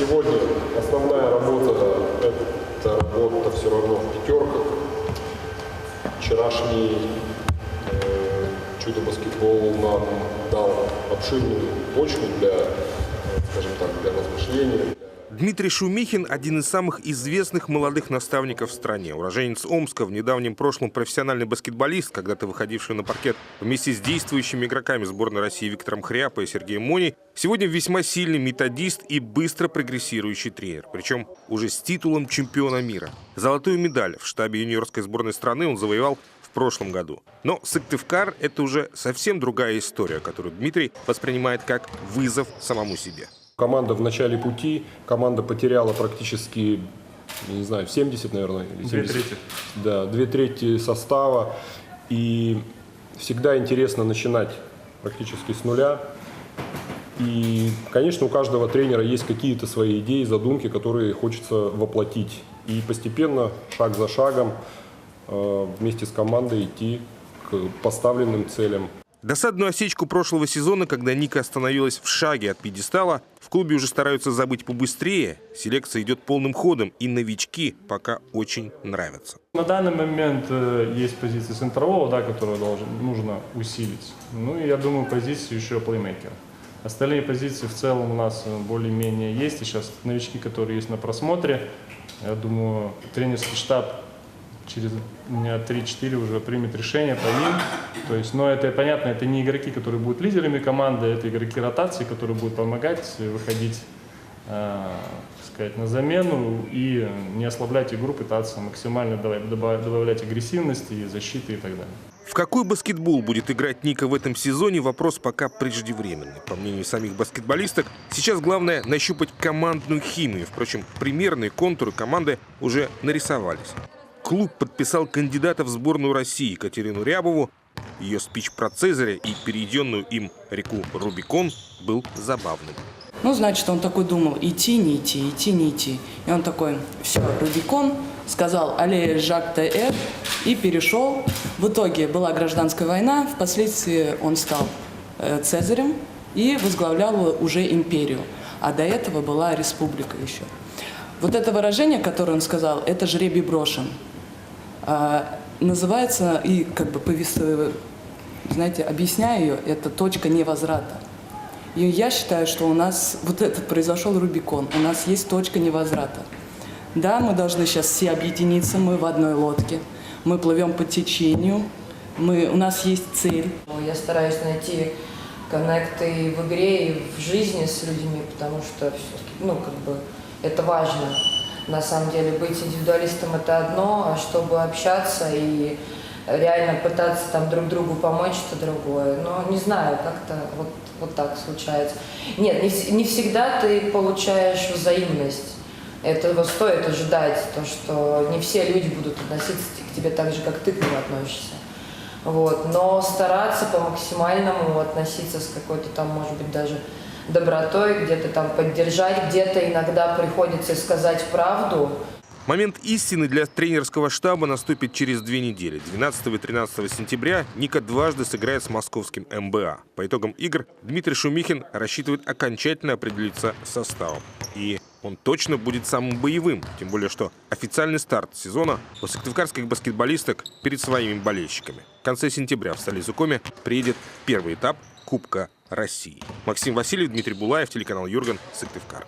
Сегодня основная работа – это работа все равно в пятерках. Вчерашний чудо-баскетбол нам дал обширную почву для, скажем так, для размышления. Дмитрий Шумихин – один из самых известных молодых наставников в стране. Уроженец Омска, в недавнем прошлом профессиональный баскетболист, когда-то выходивший на паркет вместе с действующими игроками сборной России Виктором Хряпой и Сергеем Мони, сегодня весьма сильный методист и быстро прогрессирующий тренер. Причем уже с титулом чемпиона мира. Золотую медаль в штабе юниорской сборной страны он завоевал в прошлом году. Но Сыктывкар – это уже совсем другая история, которую Дмитрий воспринимает как вызов самому себе. Команда в начале пути, команда потеряла практически, не знаю, 70, наверное, или 70. 2/3. Да, 2/3 состава. И всегда интересно начинать практически с нуля. И, конечно, у каждого тренера есть какие-то свои идеи, задумки, которые хочется воплотить. И постепенно, шаг за шагом, вместе с командой идти к поставленным целям. Досадную осечку прошлого сезона, когда Ника остановилась в шаге от пьедестала, в клубе уже стараются забыть побыстрее. Селекция идет полным ходом, и новички пока очень нравятся. На данный момент есть позиция центрового, да, которую нужно усилить. Ну и я думаю, позицию еще плеймейкера. Остальные позиции в целом у нас более-менее есть. И сейчас новички, которые есть на просмотре, я думаю, тренерский штаб через дня 3-4 уже примет решение по ним. То есть, но это понятно, это не игроки, которые будут лидерами команды, это игроки ротации, которые будут помогать выходить, сказать, на замену и не ослаблять игру, пытаться максимально добавлять агрессивности и защиты и так далее. В какой баскетбол будет играть Ника в этом сезоне, вопрос пока преждевременный. По мнению самих баскетболисток, сейчас главное нащупать командную химию. Впрочем, примерные контуры команды уже нарисовались. Клуб подписал кандидата в сборную России Екатерину Рябову. Ее спич про Цезаря и перейденную им реку Рубикон был забавным. Ну, значит, он такой думал, идти, не идти, идти, не идти. И он такой, все, Рубикон, сказал «Алле Жак Т.Р.» и перешел. В итоге была гражданская война, впоследствии он стал Цезарем и возглавлял уже империю. А до этого была республика еще. Вот это выражение, которое он сказал, это «жребий брошен». Называется, и как бы знаете, объясняю ее, это точка невозврата. И я считаю, что у нас вот этот произошел Рубикон, у нас есть точка невозврата. Да, мы должны сейчас все объединиться, мы в одной лодке, мы плывем по течению, у нас есть цель. Я стараюсь найти коннекты в игре и в жизни с людьми, потому что все-таки, это важно. На самом деле быть индивидуалистом – это одно, а чтобы общаться и реально пытаться там друг другу помочь – это другое. Но не знаю, как-то вот так случается. Нет, не всегда ты получаешь взаимность. Этого стоит ожидать, то, что не все люди будут относиться к тебе так же, как ты к ним относишься. Вот. Но стараться по максимальному относиться с какой-то там, может быть, даже добротой, где-то там поддержать, где-то иногда приходится сказать правду. Момент истины для тренерского штаба наступит через 2 недели. 12 и 13 сентября Ника дважды сыграет с московским МБА. По итогам игр Дмитрий Шумихин рассчитывает окончательно определиться с составом. И он точно будет самым боевым. Тем более, что официальный старт сезона у сыктывкарских баскетболисток перед своими болельщиками. В конце сентября в столицу Коми приедет первый этап Кубка России. Максим Васильев, Дмитрий Булаев, телеканал Юрган, Сыктывкар.